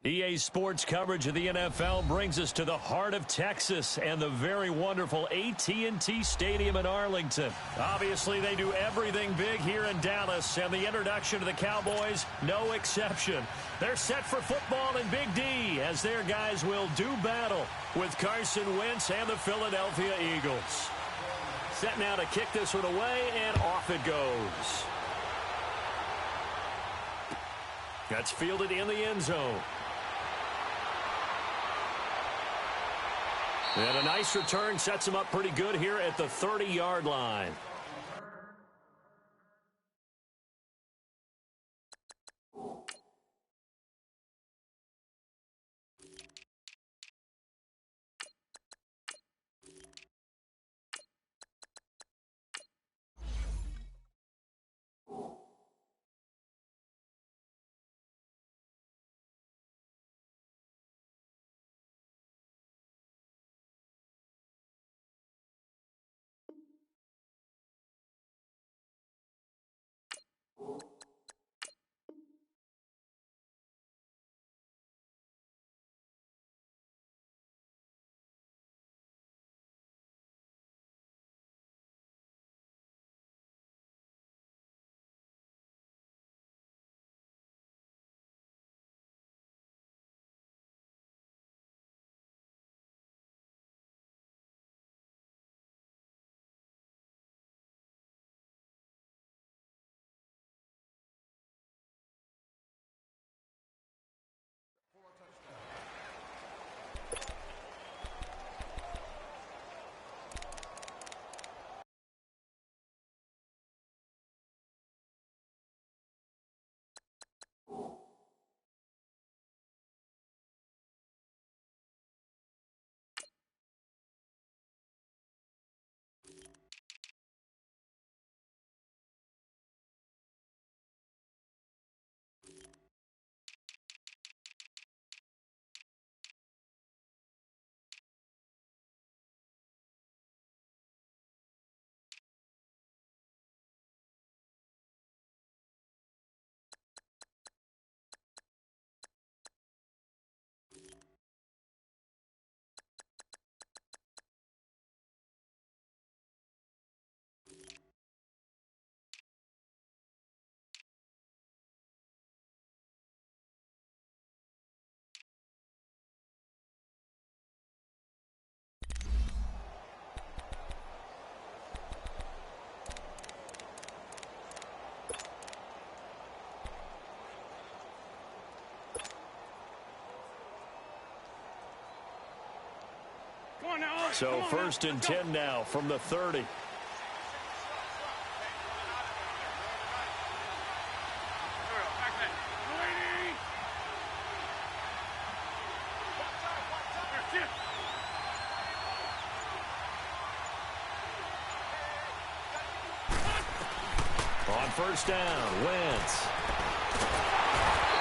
EA Sports coverage of the NFL brings us to the heart of Texas and the very wonderful AT&T Stadium in Arlington. Obviously, they do everything big here in Dallas, and the introduction to the Cowboys, no exception. They're set for football in Big D as their guys will do battle with Carson Wentz and the Philadelphia Eagles. Set now to kick this one away, and off it goes. That's fielded in the end zone. And a nice return sets him up pretty good here at the 30-yard line. So 1st and 10 now from the 30. On 1st down, Wentz.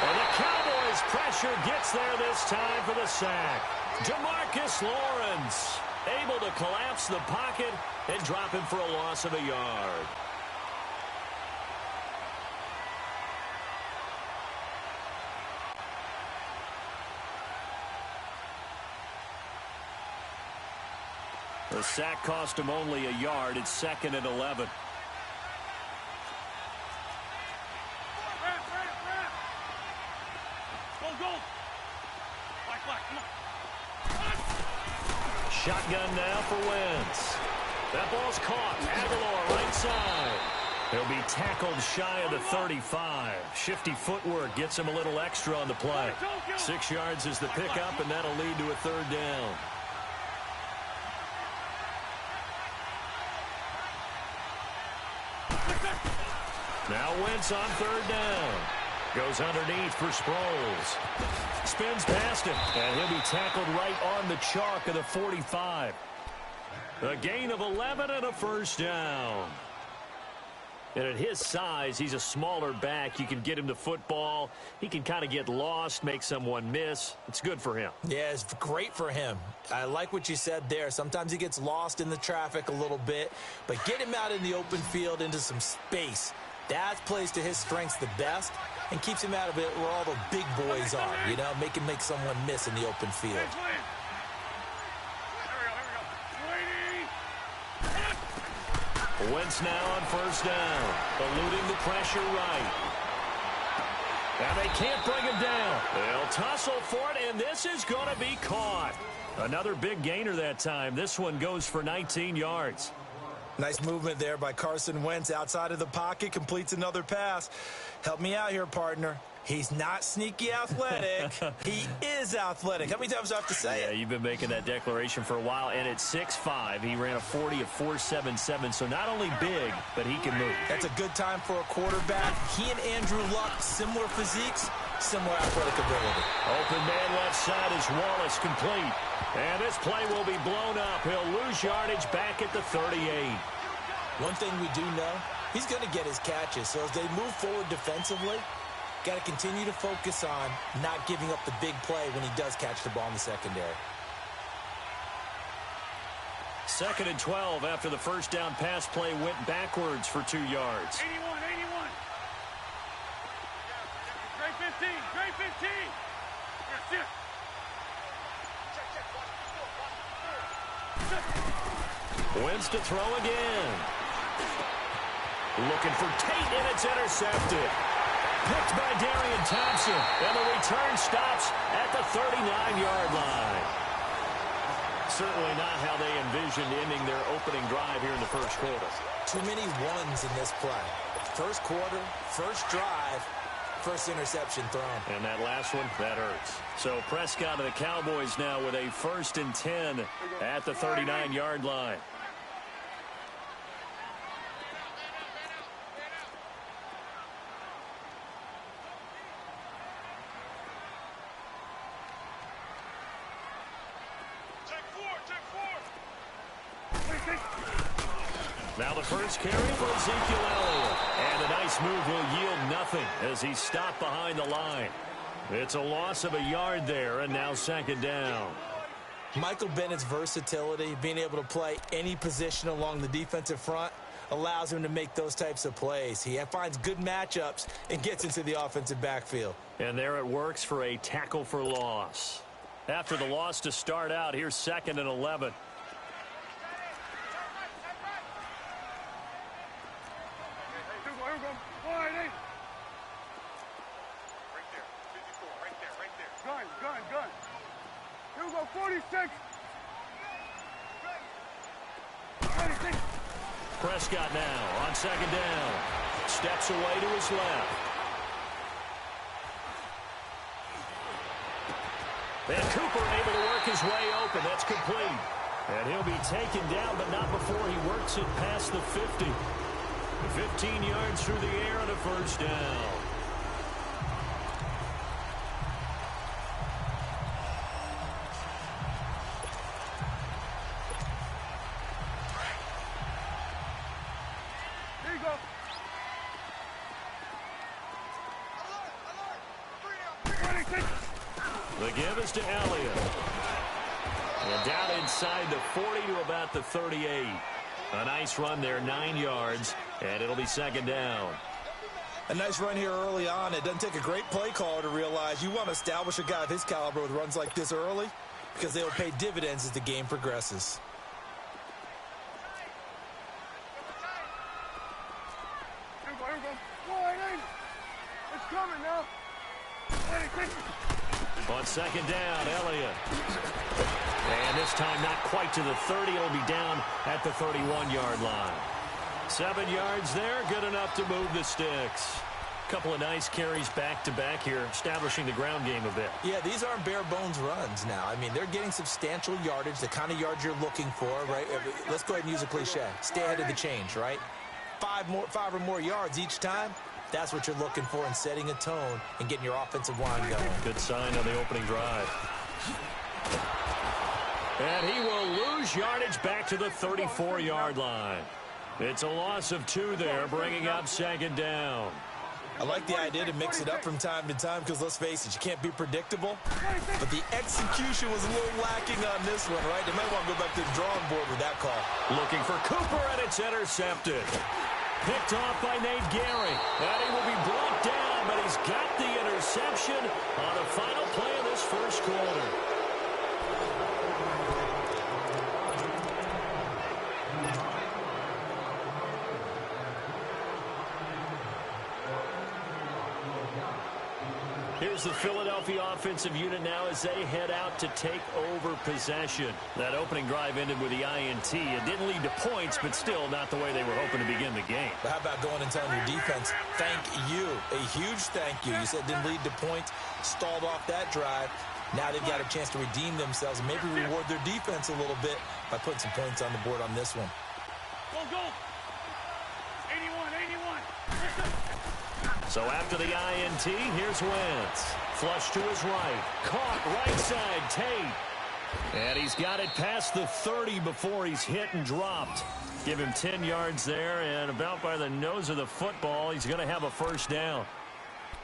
And the Cowboys' pressure gets there this time for the sack. Demarcus Lawrence able to collapse the pocket and drop him for a loss of a yard. The sack cost him only a yard. It's 2nd and 11. Shotgun now for Wentz. That ball's caught. Aguilar right side. He'll be tackled shy of the 35. Shifty footwork gets him a little extra on the play. 6 yards is the pickup, and that'll lead to a 3rd down. Now Wentz on 3rd down. Goes underneath for Sproles. Spins past him, and he'll be tackled right on the chalk of the 45. A gain of 11 and a 1st down. And at his size, he's a smaller back. You can get him the football. He can kind of get lost, make someone miss. It's good for him. Yeah, it's great for him. I like what you said there. Sometimes he gets lost in the traffic a little bit, but get him out in the open field into some space. That plays to his strengths the best. and keeps him out of it where all the big boys are, you know, make someone miss in the open field. Wentz now on first down, eluding the pressure right. And they can't bring him down. They'll tussle for it, and this is going to be caught. Another big gainer that time. This one goes for 19 yards. Nice movement there by Carson Wentz outside of the pocket, completes another pass. Help me out here, partner. He's not sneaky athletic. He is athletic. How many times do I have to say it? Yeah, you've been making that declaration for a while. And at 6'5", he ran a 40 of 4.77. So not only big, but he can move. That's a good time for a quarterback. He and Andrew Luck, similar physiques, similar athletic ability. Open man left side is Wallace, complete. And this play will be blown up. He'll lose yardage back at the 38. One thing we do know, he's going to get his catches. So as they move forward defensively, got to continue to focus on not giving up the big play when he does catch the ball in the secondary. 2nd and 12 after the first down pass play went backwards for 2 yards. 81. Great 15. Yes. Wentz to throw again. Looking for Tate, and it's intercepted. Picked by Darian Thompson, and the return stops at the 39-yard line. Certainly not how they envisioned ending their opening drive here in the first quarter. Too many ones in this play. First quarter, first drive, first interception thrown. And that last one, that hurts. So Prescott and the Cowboys now with a 1st and 10 at the 39-yard line. Now the first carry for Ezekiel Elliott. And a nice move will yield nothing as he's stopped behind the line. It's a loss of a yard there, and now 2nd down. Michael Bennett's versatility, being able to play any position along the defensive front, allows him to make those types of plays. He finds good matchups and gets into the offensive backfield. And there it works for a tackle for loss. After the loss to start out, here's 2nd and 11. Gun. Here we go, 46. Prescott now on 2nd down. Steps away to his left. And Cooper able to work his way open. That's complete. And he'll be taken down, but not before he works it past the 50. 15 yards through the air on a first down. The give is to Elliott. And down inside the 40 to about the 38. A nice run there, 9 yards, and it'll be 2nd down. A nice run here early on. It doesn't take a great play caller to realize you want to establish a guy of his caliber with runs like this early because they will pay dividends as the game progresses. It's coming now. On 2nd down, Elliott. And this time not quite to the 30. It'll be down at the 31-yard line. 7 yards there, good enough to move the sticks. Couple of nice carries back-to-back here, establishing the ground game a bit. Yeah, these aren't bare-bones runs now. I mean, they're getting substantial yardage, the kind of yards you're looking for, right? Let's go ahead and use a cliche. Stay ahead of the change, right? 5 or more yards each time. That's what you're looking for in setting a tone and getting your offensive line going. Good sign on the opening drive. And he will lose yardage back to the 34-yard line. It's a loss of 2 there, bringing up 2nd down. I like the idea to mix it up from time to time because, let's face it, you can't be predictable. But the execution was a little lacking on this one, right? They might want to go back to the drawing board with that call. Looking for Cooper, and it's intercepted. Picked off by Nate Gehring. And he will be brought down but he's got the interception on the final play of this first quarter. Here's the Philadelphia offensive unit now as they head out to take over possession. That opening drive ended with the INT. It didn't lead to points, but still not the way they were hoping to begin the game. But how about going and telling your defense, thank you, a huge thank you. You said it didn't lead to points, stalled off that drive. Now they've got a chance to redeem themselves and maybe reward their defense a little bit by putting some points on the board on this one. Go, go. 81, 81. So after the INT, here's Wentz. Flush to his right. Caught right side, Tate. And he's got it past the 30 before he's hit and dropped. Give him 10 yards there, and about by the nose of the football, he's going to have a first down.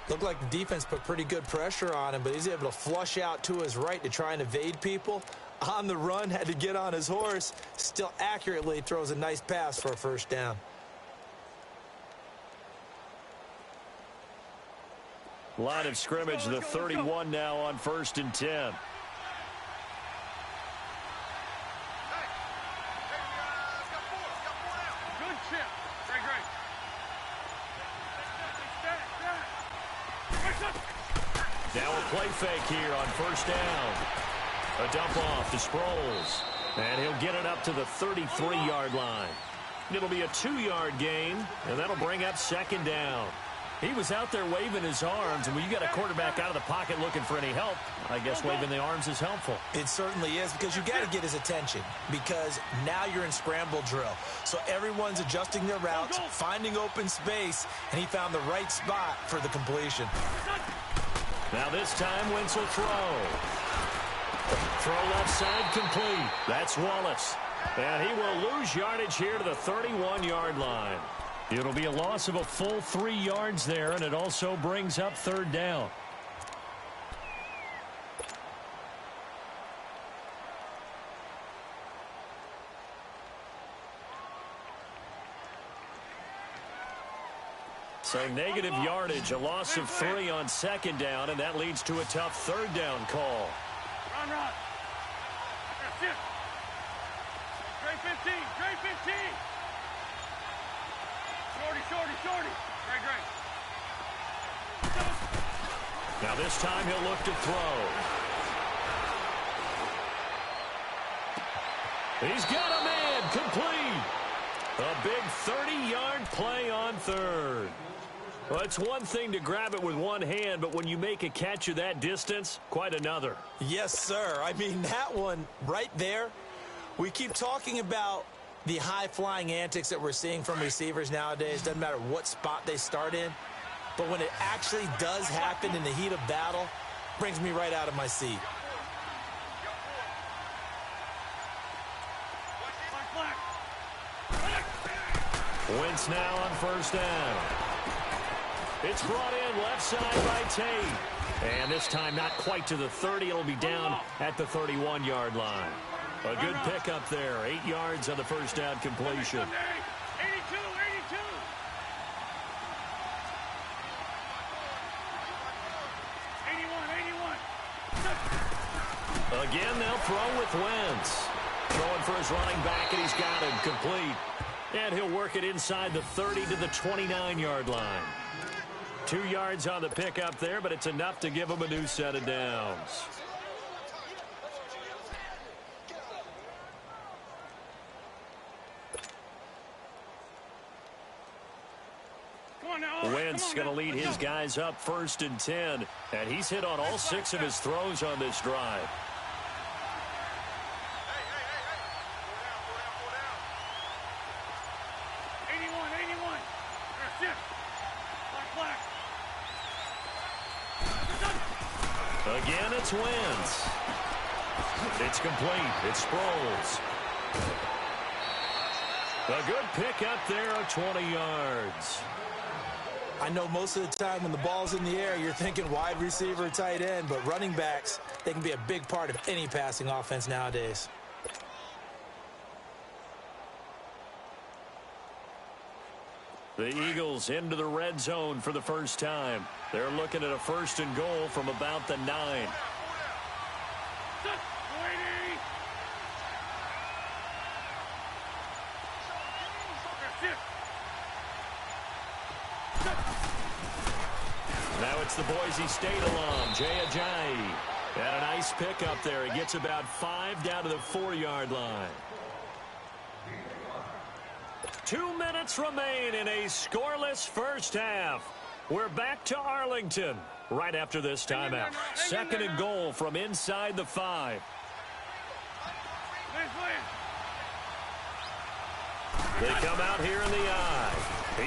Looked like the defense put pretty good pressure on him, but he's able to flush out to his right to try and evade people. On the run, had to get on his horse. Still accurately throws a nice pass for a first down. Line of scrimmage, the 31 now on 1st and 10. Good chip. Great, great. Now a play fake here on first down. A dump off to Sproles. And he'll get it up to the 33-yard line. It'll be a 2-yard gain, and that'll bring up 2nd down. He was out there waving his arms, and when you got a quarterback out of the pocket looking for any help, I guess waving the arms is helpful. It certainly is, because you got to get his attention, because now you're in scramble drill. So everyone's adjusting their routes, finding open space, and he found the right spot for the completion. Now this time, Wentz will throw. Throw left side complete. That's Wallace. And he will lose yardage here to the 31-yard line. It'll be a loss of a full 3 yards there, and it also brings up 3rd down. So negative yardage, a loss of 3 on 2nd down, and that leads to a tough 3rd down call. Run, run. That's it. Great 15, great 15. Shorty. Great. Now this time he'll look to throw. He's got a man, complete. A big 30-yard play on 3rd. Well, it's one thing to grab it with one hand, but when you make a catch of that distance, quite another. Yes, sir. I mean, that one right there, we keep talking about the high-flying antics that we're seeing from receivers nowadays. Doesn't matter what spot they start in. But when it actually does happen in the heat of battle, brings me right out of my seat. Wentz now on 1st down. It's brought in left side by Tate. And this time not quite to the 30. It'll be down at the 31-yard line. A good pickup there. 8 yards on the first down completion. 82. Again, they'll throw with Wentz. Throwing for his running back, and he's got him complete. And he'll work it inside the 30 to the 29-yard line. 2 yards on the pickup there, but it's enough to give him a new set of downs. Wentz going to lead his guys up 1st and 10, and he's hit on all 6 of his throws on this drive. Again, it's Wentz. It's complete. It's Sproles. A good pickup there of 20 yards. I know most of the time when the ball's in the air, you're thinking wide receiver, tight end, but running backs, they can be a big part of any passing offense nowadays. The Eagles into the red zone for the first time. They're looking at a 1st and goal from about the 9. Now it's the Boise State alum, Jay Ajayi. And a nice pick up there. He gets about 5 down to the 4-yard line. 2 minutes remain in a scoreless first half. We're back to Arlington right after this timeout. 2nd and goal from inside the 5. They come out here in the eye.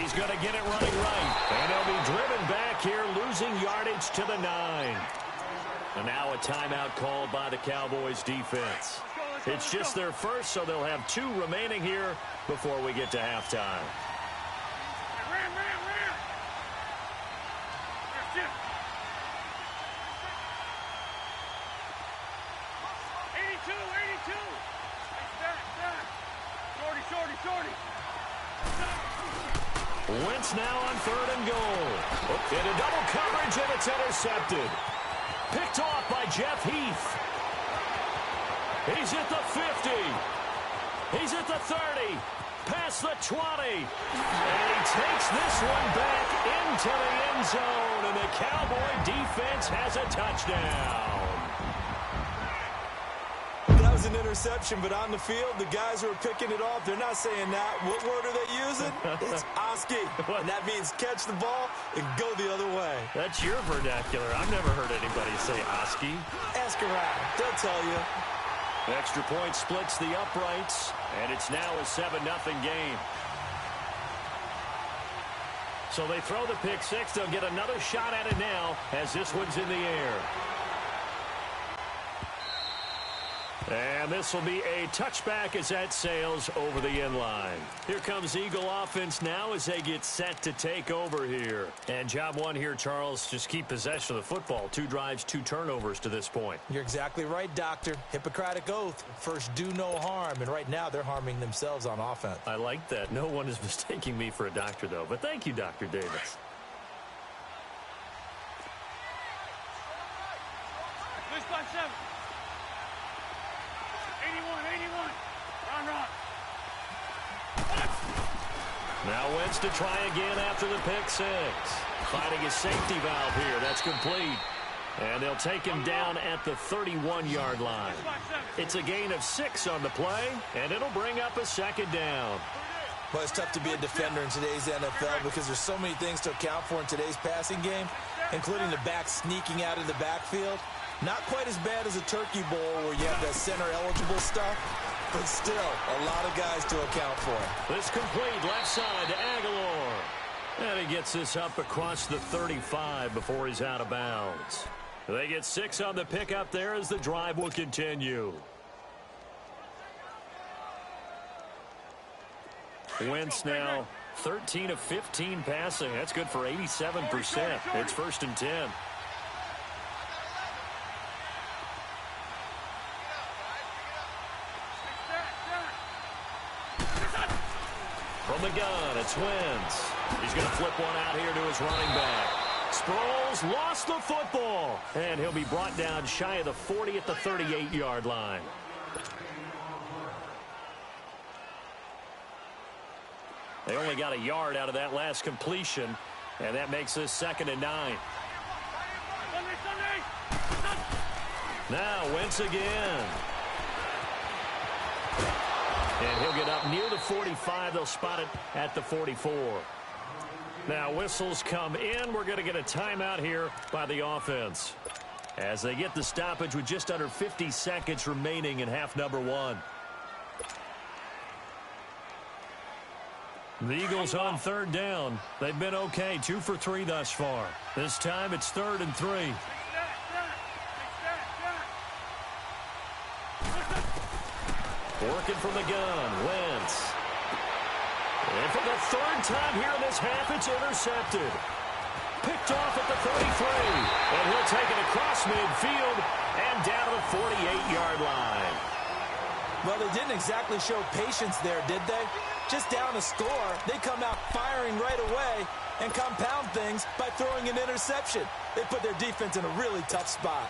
He's going to get it running right. And they'll be driven back here, losing yardage to the 9. And now a timeout called by the Cowboys defense. It's just their first, so they'll have 2 remaining here before we get to halftime. Ram. 82. Shorty. Wentz now on 3rd and goal. Into double coverage, and it's intercepted. Picked off by Jeff Heath. He's at the 50. He's at the 30. Past the 20. And he takes this one back into the end zone. And the Cowboy defense has a touchdown. That was an interception, but on the field, the guys who are picking it off, they're not saying that. What word are they using? It's Oski. And that means catch the ball and go the other way. That's your vernacular. I've never heard anybody say Oski. Ask around. They'll tell you. Extra point splits the uprights, and it's now a 7-0 game. So they throw the pick 6. They'll get another shot at it now as this one's in the air. And this will be a touchback as that sails over the end line. Here comes Eagle offense now as they get set to take over here. And job 1 here, Charles, just keep possession of the football. 2 drives, 2 turnovers to this point. You're exactly right, Doctor. Hippocratic oath. First, do no harm. And right now, they're harming themselves on offense. I like that. No one is mistaking me for a doctor, though. But thank you, Dr. Davis. This by 7. 81. Run. Now Wentz to try again after the pick 6. Finding his safety valve here. That's complete. And they'll take him down at the 31-yard line. It's a gain of 6 on the play, and it'll bring up a 2nd down. Well, it's tough to be a defender in today's NFL because there's so many things to account for in today's passing game, including the back sneaking out of the backfield. Not quite as bad as a turkey bowl where you have that center-eligible stuff, but still a lot of guys to account for. This complete left side to Aguilar. And he gets this up across the 35 before he's out of bounds. They get 6 on the pickup there as the drive will continue. Wentz now 13 of 15 passing. That's good for 87%. It's 1st and 10. From the gun, it's Wentz. He's going to flip one out here to his running back. Sproles lost the football, and he'll be brought down shy of the 40 at the 38-yard line. They only got a yard out of that last completion, and that makes this 2nd and 9. Now Wentz again. And he'll get up near the 45. They'll spot it at the 44. Now whistles come in. We're going to get a timeout here by the offense as they get the stoppage with just under 50 seconds remaining in half number 1. The Eagles on 3rd down. They've been okay, 2 for 3 thus far. This time it's 3rd and 3. Working from the gun, Wentz. And for the 3rd time here in this half, it's intercepted. Picked off at the 33. And he'll take it across midfield and down to the 48-yard line. Well, they didn't exactly show patience there, did they? Just down a score, they come out firing right away and compound things by throwing an interception. They put their defense in a really tough spot.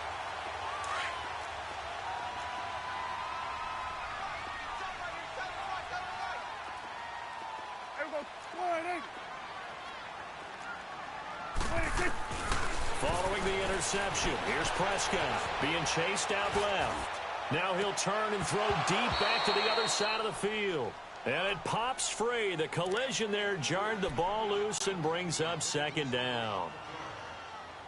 Following the interception, here's Prescott being chased out left. Now he'll turn and throw deep back to the other side of the field. And it pops free. The collision there jarred the ball loose and brings up second down.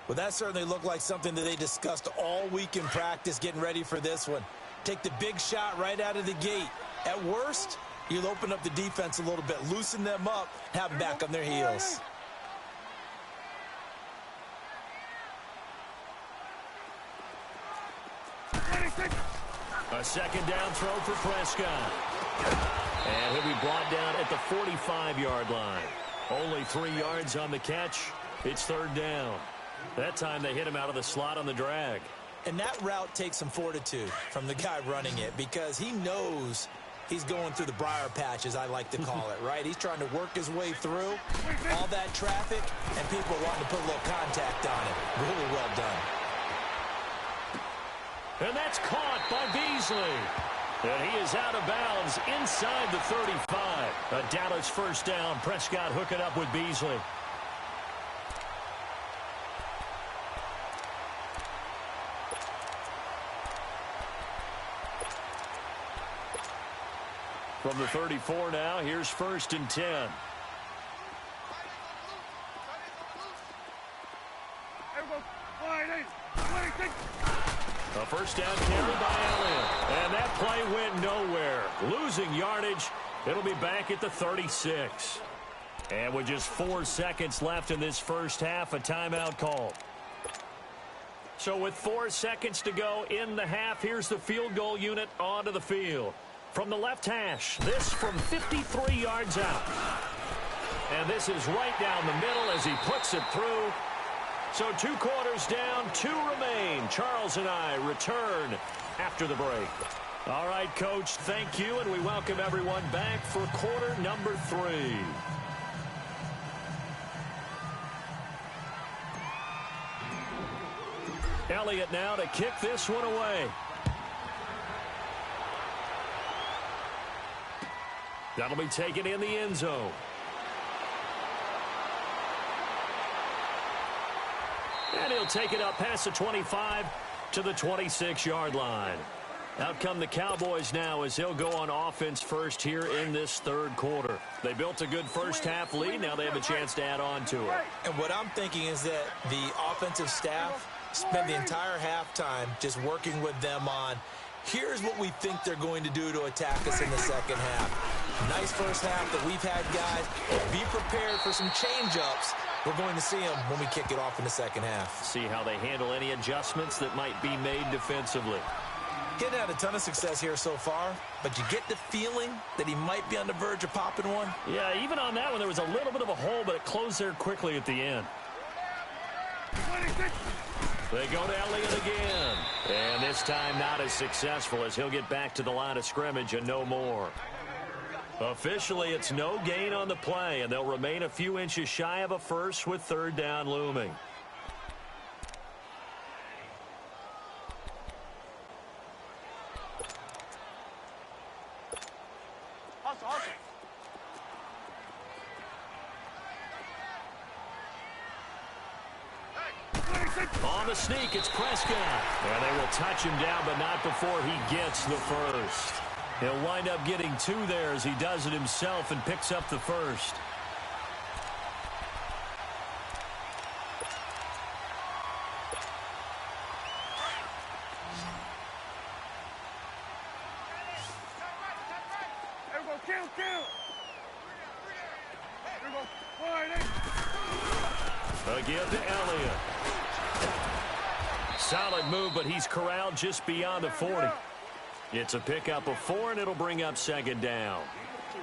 Well, that certainly looked like something that they discussed all week in practice getting ready for this one. Take the big shot right out of the gate. At worst, you'll open up the defense a little bit, loosen them up, have them back on their heels. A second down throw for Prescott. And he'll be brought down at the 45-yard line. Only 3 yards on the catch. It's third down. That time they hit him out of the slot on the drag. And that route takes some fortitude from the guy running it because he knows he's going through the briar patch, as I like to call it, right? He's trying to work his way through all that traffic, and people are wanting to put a little contact on it. Really well done. And that's caught by Beasley. And he is out of bounds inside the 35. A Dallas first down. Prescott hooking up with Beasley. From the 34 now, here's first and 10. A first down carry by Elliott. And that play went nowhere. Losing yardage. It'll be back at the 36. And with just 4 seconds left in this first half, a timeout call. So with 4 seconds to go in the half, here's the field goal unit onto the field. From the left hash, this from 53 yards out. And this is right down the middle as he puts it through. So 2 quarters down, 2 remain. Charles and I return after the break. All right, Coach, thank you, and we welcome everyone back for quarter number 3. Elliott now to kick this one away. That'll be taken in the end zone. And he'll take it up past the 25 to the 26-yard line. Out come the Cowboys now as they'll go on offense first here in this third quarter. They built a good first half lead. Now they have a chance to add on to it. And what I'm thinking is that the offensive staff spent the entire halftime just working with them on, here's what we think they're going to do to attack us in the second half. Nice first half that we've had, guys. Be prepared for some change-ups. We're going to see them when we kick it off in the second half. See how they handle any adjustments that might be made defensively. Getting had a ton of success here so far, but you get the feeling that he might be on the verge of popping one. Yeah, even on that one, there was a little bit of a hole, but it closed there quickly at the end. They go to Elliott again. And this time not as successful as he'll get back to the line of scrimmage and no more. Officially, it's no gain on the play, and they'll remain a few inches shy of a first with third down looming. On the sneak, it's Prescott. And they will touch him down, but not before he gets the first. He'll wind up getting 2 there as he does it himself and picks up the first. Again to Elliott. Solid move, but he's corralled just beyond the 40. It's a pickup of 4, and it'll bring up second down.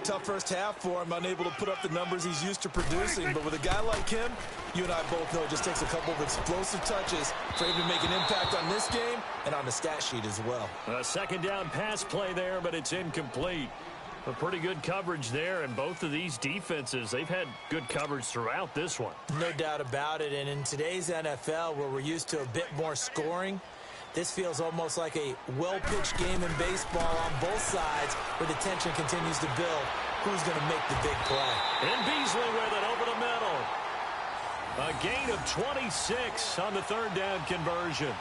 tough first half for him, unable to put up the numbers he's used to producing. But with a guy like him, you and I both know it just takes a couple of explosive touches for him to make an impact on this game and on the stat sheet as well. A second down pass play there, but it's incomplete. A pretty good coverage there, and both of these defenses, they've had good coverage throughout this one. No doubt about it, and in today's NFL, where we're used to a bit more scoring, this feels almost like a well-pitched game in baseball on both sides where the tension continues to build. Who's going to make the big play? And Beasley with it over the middle. A gain of 26 on the third down conversion.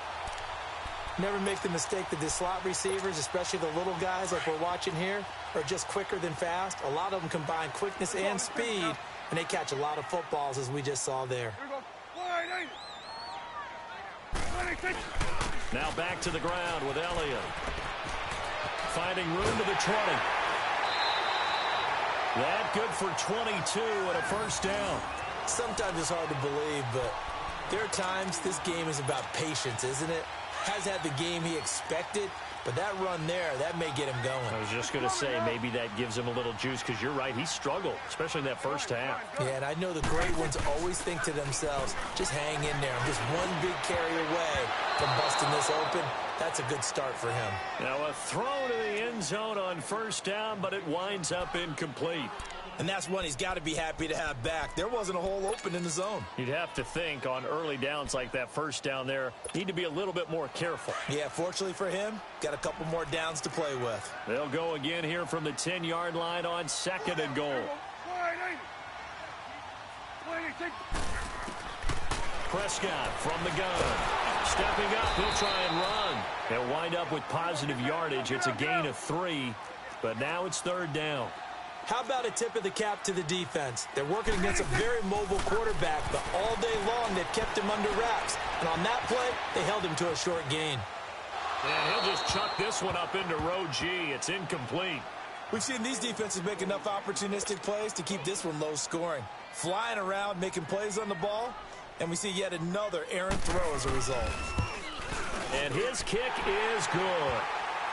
Never make the mistake that the slot receivers, especially the little guys like we're watching here, are just quicker than fast. A lot of them combine quickness and speed, and they catch a lot of footballs, as we just saw there. Now back to the ground with Elliott. Finding room to the 20. That good for 22 and a first down. Sometimes it's hard to believe, but there are times this game is about patience, isn't it? Has had the game he expected, but that run there, that may get him going. I was just going to say, maybe that gives him a little juice, because you're right, he struggled, especially in that first half. Yeah, and I know the great ones always think to themselves, just hang in there. I'm just one big carry away from busting this open. That's a good start for him. Now a throw to the end zone on first down, but it winds up incomplete. And that's one he's got to be happy to have back. There wasn't a hole open in the zone. You'd have to think on early downs like that first down there, need to be a little bit more careful. Yeah, fortunately for him, got a couple more downs to play with. They'll go again here from the 10-yard line on second and goal. Prescott from the gun. Stepping up, he'll try and run. They'll wind up with positive yardage. It's a gain of 3, but now it's third down. How about a tip of the cap to the defense? They're working against a very mobile quarterback, but all day long they've kept him under wraps. And on that play, they held him to a short gain. And he'll just chuck this one up into row G. It's incomplete. We've seen these defenses make enough opportunistic plays to keep this one low scoring. Flying around, making plays on the ball, and we see yet another errant throw as a result. And his kick is good.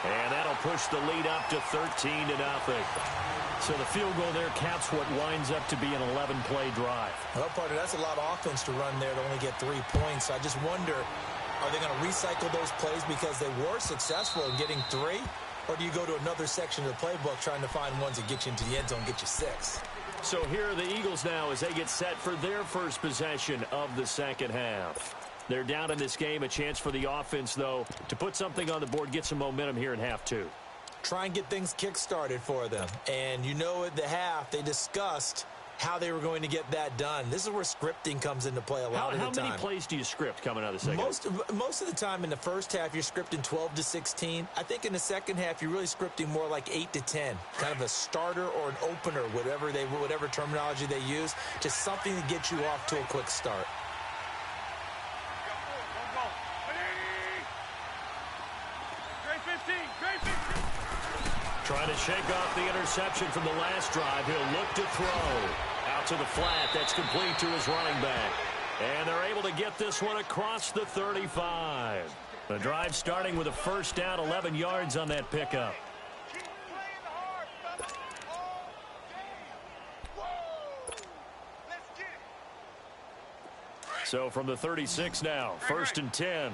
And that'll push the lead up to 13-0. So the field goal there caps what winds up to be an 11-play drive. Well, partner, that's a lot of offense to run there to only get 3 points. I just wonder, are they going to recycle those plays because they were successful in getting 3? Or do you go to another section of the playbook trying to find ones that get you into the end zone, get you 6? So here are the Eagles now as they get set for their first possession of the second half. They're down in this game. A chance for the offense, though, to put something on the board, get some momentum here in half 2. Try and get things kick-started for them. And you know at the half, they discussed how they were going to get that done. This is where scripting comes into play a lot of the time. How many plays do you script coming out of the second? Most of the time in the first half, you're scripting 12 to 16. I think in the second half, you're really scripting more like 8 to 10. Kind of a starter or an opener, whatever terminology they use. Just something to get you off to a quick start. Trying to shake off the interception from the last drive. He'll look to throw. Out to the flat. That's complete to his running back. And they're able to get this one across the 35. The drive starting with a first down, 11 yards on that pickup. So from the 36 now, first and 10.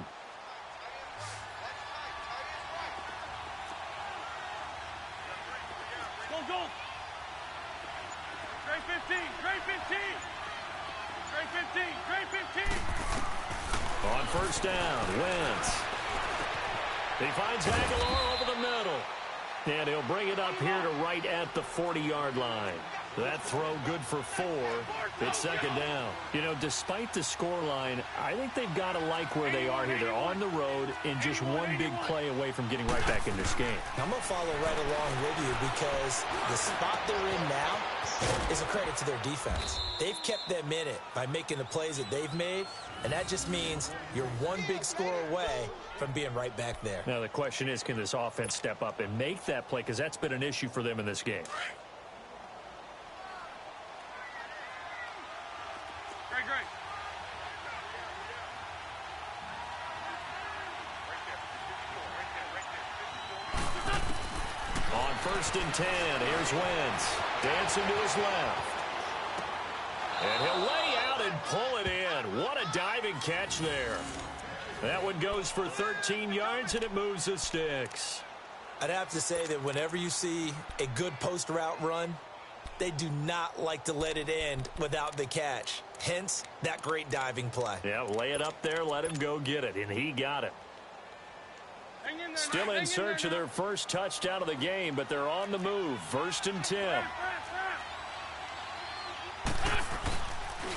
On first down, Wentz. He finds Aguilar over the middle. And he'll bring it up here to right at the 40-yard line. That throw good for 4. It's second down. You know, despite the scoreline, I think they've got to like where they are here. They're on the road and just one big play away from getting right back in this game. I'm going to follow right along with you because the spot they're in now is a credit to their defense. They've kept them in it by making the plays that they've made, and that just means you're one big score away from being right back there. Now the question is, can this offense step up and make that play? Because that's been an issue for them in this game. On first and 10, here's Wentz. Dancing to his left. And he'll lay out and pull it in. What a diving catch there. That one goes for 13 yards, and it moves the sticks. I'd have to say that whenever you see a good post route run, they do not like to let it end without the catch. Hence, that great diving play. Yeah, lay it up there, let him go get it, and he got it. Still in search of their first touchdown of the game, but they're on the move. 1st and 10.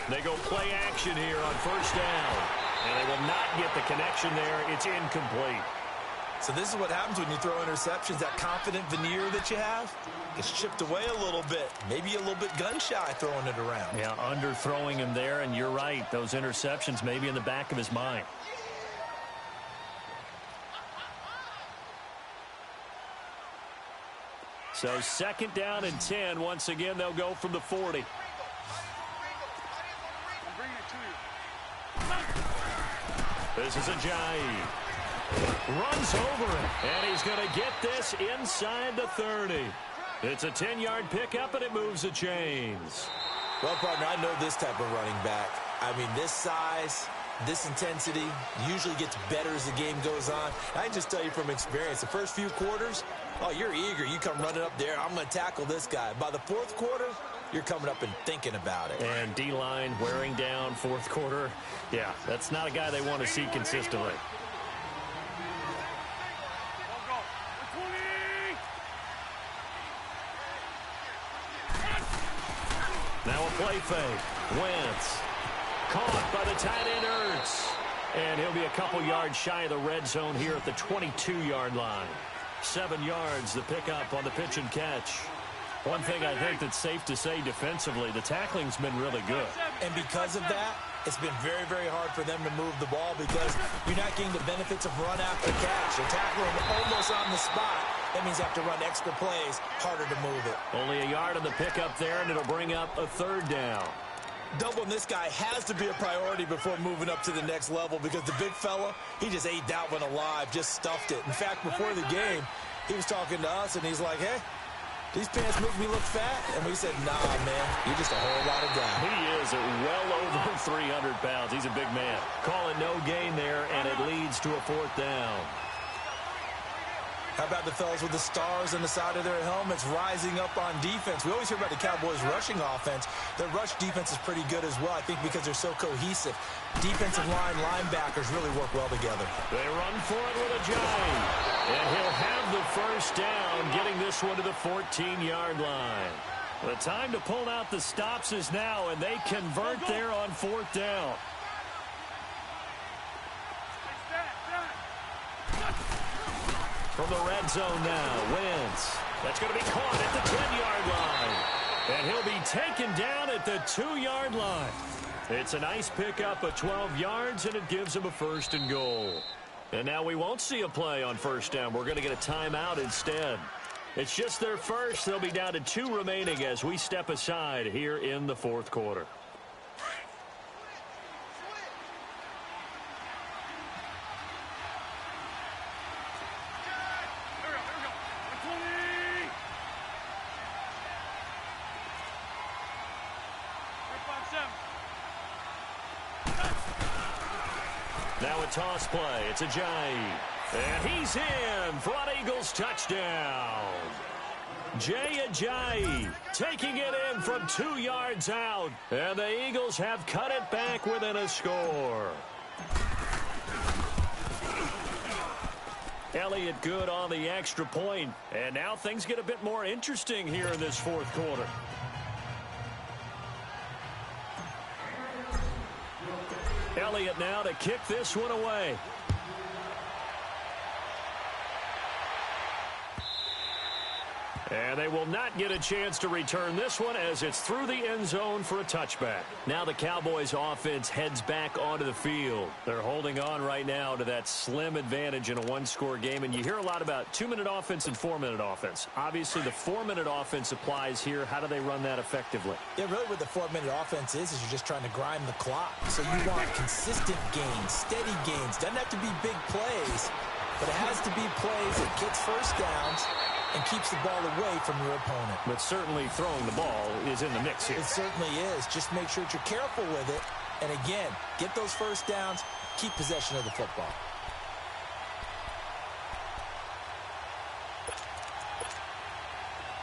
They go play action here on 1st down. And they will not get the connection there. It's incomplete. So this is what happens when you throw interceptions. That confident veneer that you have gets chipped away a little bit. Maybe a little bit gun-shy throwing it around. Yeah, underthrowing him there, and you're right. Those interceptions may be in the back of his mind. So 2nd down and 10. Once again, they'll go from the 40. This is Ajayi. Runs over it, and he's going to get this inside the 30. It's a 10-yard pickup, and it moves the chains. Well, partner, I know this type of running back. I mean, this size, this intensity usually gets better as the game goes on. I can just tell you from experience, the first few quarters, oh, you're eager. You come running up there, I'm going to tackle this guy. By the 4th quarter, you're coming up and thinking about it. And D-line wearing down 4th quarter. Yeah, that's not a guy they want to see consistently. Now a play fake. Wentz. Caught by the tight end Ertz. And he'll be a couple yards shy of the red zone here at the 22-yard line. 7 yards, the pickup on the pitch and catch. One thing I think that's safe to say defensively, the tackling's been really good. And because of that, it's been very, very hard for them to move the ball because you're not getting the benefits of run after catch. You're tackling almost on the spot. That means you have to run extra plays, harder to move it. Only a yard on the pickup there, and it'll bring up a 3rd down. Doubling this guy has to be a priority before moving up to the next level because the big fella, he just ate that one alive, just stuffed it. In fact, before the game, he was talking to us, and he's like, hey, these pants make me look fat? And we said, nah, man, you're just a whole lot of guy. He is at well over 300 pounds. He's a big man. Call it no gain there, and it leads to a 4th down. How about the fellas with the stars on the side of their helmets rising up on defense? We always hear about the Cowboys' rushing offense. Their rush defense is pretty good as well, I think, because they're so cohesive. Defensive line linebackers really work well together. They run for it with Ajayi. And he'll have the 1st down, getting this one to the 14-yard line. The time to pull out the stops is now, and they convert there on 4th down. From the red zone now, Wentz. That's going to be caught at the 10-yard line. And he'll be taken down at the 2-yard line. It's a nice pickup of 12 yards, and it gives him a 1st and goal. And now we won't see a play on 1st down. We're going to get a timeout instead. It's just their first. They'll be down to 2 remaining as we step aside here in the 4th quarter. Now a toss play. It's Ajayi. And he's in for an Eagles touchdown. Jay Ajayi taking it in from 2 yards out. And the Eagles have cut it back within a score. Elliott good on the extra point. And now things get a bit more interesting here in this 4th quarter. Elliott now to kick this one away. And they will not get a chance to return this one as it's through the end zone for a touchback. Now the Cowboys offense heads back onto the field. They're holding on right now to that slim advantage in a 1-score game. And you hear a lot about 2-minute offense and 4-minute offense. Obviously, the 4-minute offense applies here. How do they run that effectively? Yeah, really what the 4-minute offense is you're just trying to grind the clock. So you want consistent gains, steady gains. Doesn't have to be big plays, but it has to be plays that gets 1st downs and keeps the ball away from your opponent. But certainly throwing the ball is in the mix here. It certainly is. Just make sure that you're careful with it. And again, get those first downs, keep possession of the football.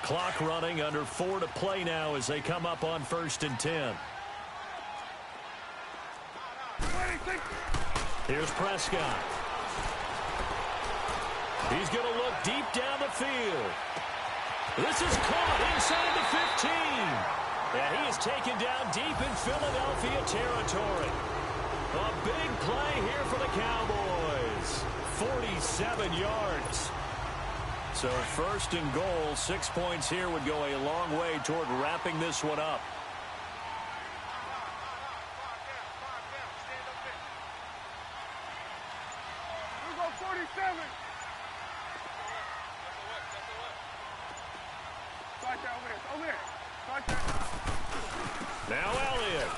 Clock running, under 4 to play now as they come up on 1st and 10. Here's Prescott. He's going to look deep down the field. This is caught inside the 15. And he is taken down deep in Philadelphia territory. A big play here for the Cowboys. 47 yards. So 1st and goal, 6 points here would go a long way toward wrapping this one up. We'll go 47. Start that over there. Over there. Start that. Now Elliott.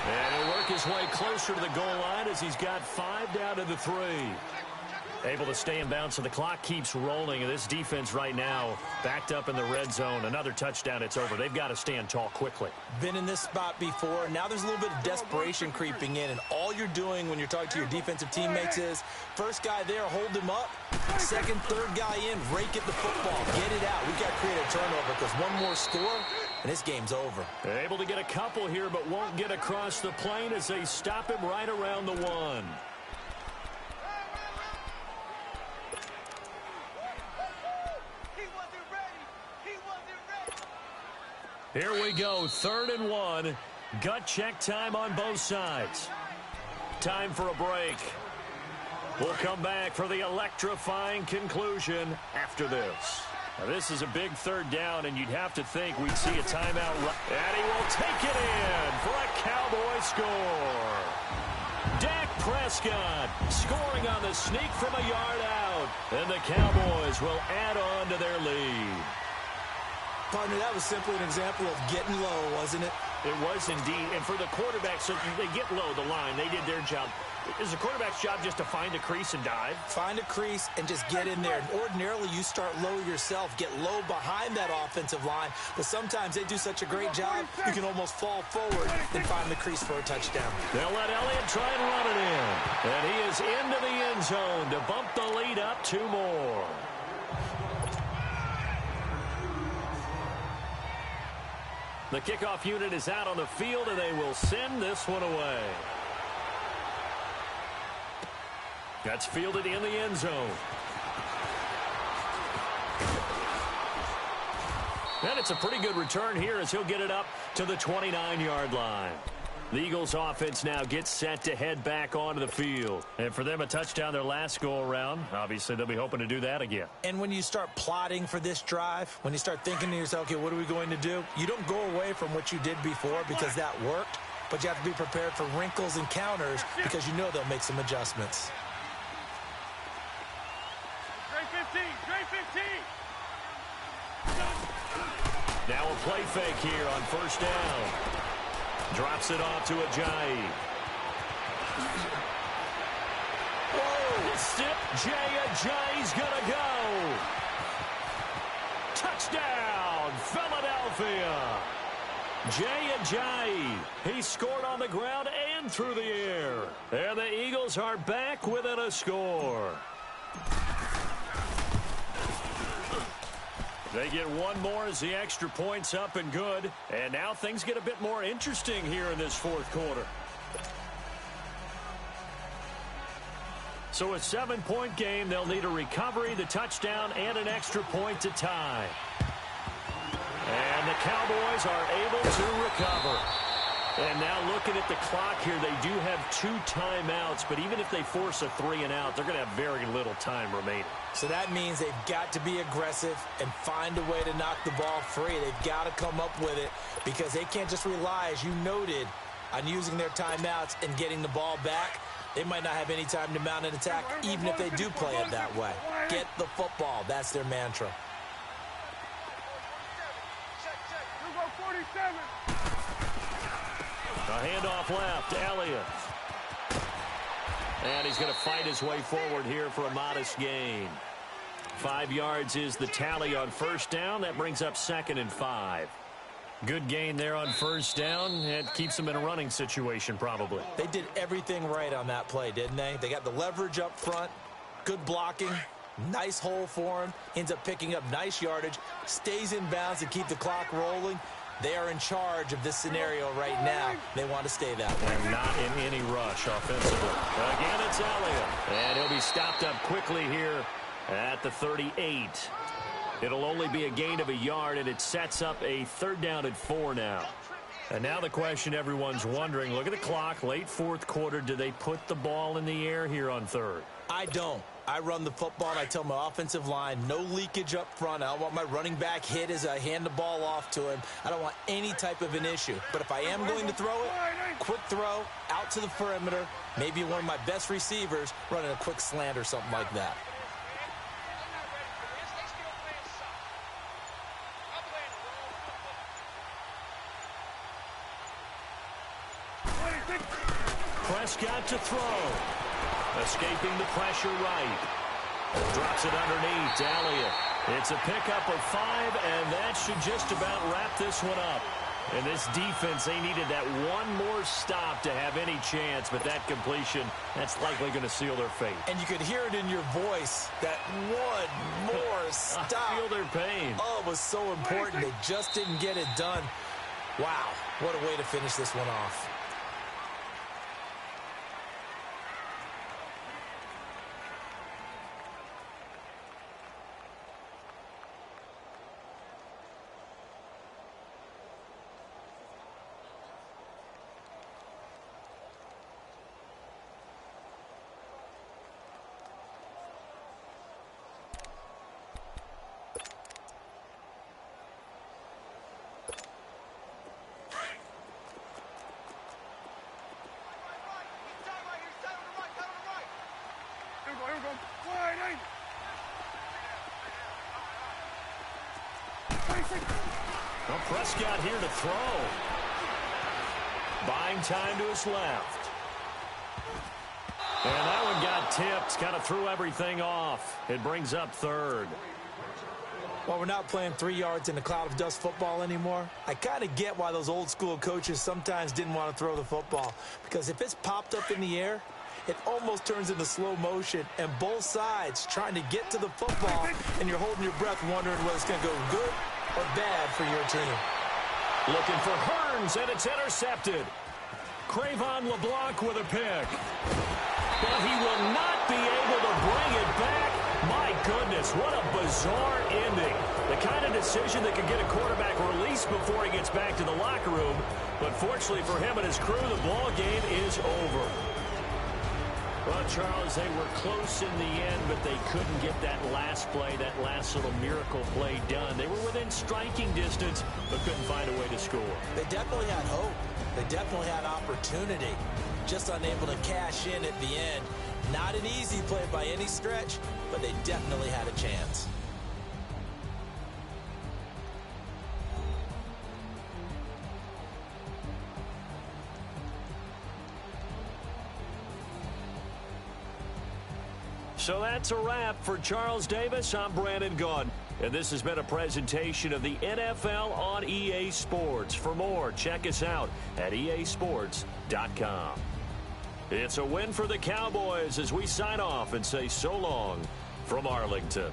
And he'll work his way closer to the goal line as he's got 5 down to the 3. Able to stay in bounds, so the clock keeps rolling. And this defense right now backed up in the red zone. Another touchdown, it's over. They've got to stand tall quickly. Been in this spot before. Now there's a little bit of desperation creeping in. And all you're doing when you're talking to your defensive teammates is, first guy there, hold him up. Second, third guy in, rake at the football. Get it out. We've got to create a turnover because one more score, and this game's over. They're able to get a couple here, but won't get across the plane as they stop him right around the 1. Here we go, 3rd and 1. Gut check time on both sides. Time for a break. We'll come back for the electrifying conclusion after this. Now, this is a big 3rd down, and you'd have to think we'd see a timeout. And he will take it in for a Cowboy score. Dak Prescott scoring on the sneak from a yard out. And the Cowboys will add on to their lead. Partner, that was simply an example of getting low, wasn't it? It was indeed. And for the quarterback, so they get low the line. They did their job. Is the quarterback's job just to find a crease and dive? Find a crease and just get in there. Ordinarily, you start low yourself, get low behind that offensive line. But sometimes they do such a great job, you can almost fall forward and find the crease for a touchdown. They'll let Elliott try and run it in. And he is into the end zone to bump the lead up 2 more. The kickoff unit is out on the field, and they will send this one away. That's fielded in the end zone. And it's a pretty good return here as he'll get it up to the 29-yard line. The Eagles offense now gets set to head back onto the field. And for them, a touchdown their last go-around. Obviously, they'll be hoping to do that again. And when you start plotting for this drive, when you start thinking to yourself, okay, what are we going to do? You don't go away from what you did before because that worked. But you have to be prepared for wrinkles and counters because you know they'll make some adjustments. Straight 15. Straight 15. Now a play fake here on 1st down. Drops it off to Ajayi. Whoa! Stip, Ajayi's gonna go. Touchdown, Philadelphia. Ajayi. He scored on the ground and through the air. And the Eagles are back within a score. They get one more as the extra point's up and good. And now things get a bit more interesting here in this 4th quarter. So a 7-point game. They'll need a recovery, the touchdown, and an extra point to tie. And the Cowboys are able to recover. And now looking at the clock here, they do have 2 timeouts, but even if they force a 3-and-out, they're going to have very little time remaining. So that means they've got to be aggressive and find a way to knock the ball free. They've got to come up with it because they can't just rely, as you noted, on using their timeouts and getting the ball back. They might not have any time to mount an attack, even if they do play it that way. Get the football. That's their mantra. We'll go 47. A handoff left, Elliott. And he's going to fight his way forward here for a modest gain. 5 yards is the tally on first down. That brings up 2nd and 5. Good gain there on first down. It keeps them in a running situation probably. They did everything right on that play, didn't they? They got the leverage up front, good blocking, nice hole for him, ends up picking up nice yardage, stays in bounds to keep the clock rolling. They are in charge of this scenario right now. They want to stay that way. And not in any rush offensively. Again, it's Elliott. And he'll be stopped up quickly here at the 38. It'll only be a gain of a yard, and it sets up a 3rd down and 4 now. And now the question everyone's wondering, look at the clock, late 4th quarter. Do they put the ball in the air here on 3rd? I don't. I run the football, and I tell my offensive line, no leakage up front. I don't want my running back hit as I hand the ball off to him. I don't want any type of an issue. But if I am going to throw it, quick throw, out to the perimeter, maybe one of my best receivers running a quick slant or something like that. Prescott to throw. Escaping the pressure right. Drops it underneath. Elliott. It's a pickup of 5, and that should just about wrap this one up. And this defense, they needed that one more stop to have any chance, but that completion, that's likely going to seal their fate. And you could hear it in your voice, that one more stop. I feel their pain. Oh, it was so important. They just didn't get it done. Wow, what a way to finish this one off. Well, Prescott here to throw. Buying time to his left. And that one got tipped. Kind of threw everything off. It brings up 3rd. Well, we're not playing 3 yards in a cloud of dust football anymore. I kind of get why those old school coaches sometimes didn't want to throw the football. Because if it's popped up in the air, it almost turns into slow motion, and both sides trying to get to the football, and you're holding your breath wondering whether it's going to go good or bad for your team. Looking for Hearns, and it's intercepted. Cravon LeBlanc with a pick. But he will not be able to bring it back. My goodness, what a bizarre ending. The kind of decision that could get a quarterback released before he gets back to the locker room. But fortunately for him and his crew, the ball game is over. Well, Charles, they were close in the end, but they couldn't get that last play, that last little miracle play done. They were within striking distance, but couldn't find a way to score. They definitely had hope. They definitely had opportunity. Just unable to cash in at the end. Not an easy play by any stretch, but they definitely had a chance. So that's a wrap for Charles Davis. I'm Brandon Gaudin, and this has been a presentation of the NFL on EA Sports. For more, check us out at easports.com. It's a win for the Cowboys as we sign off and say so long from Arlington.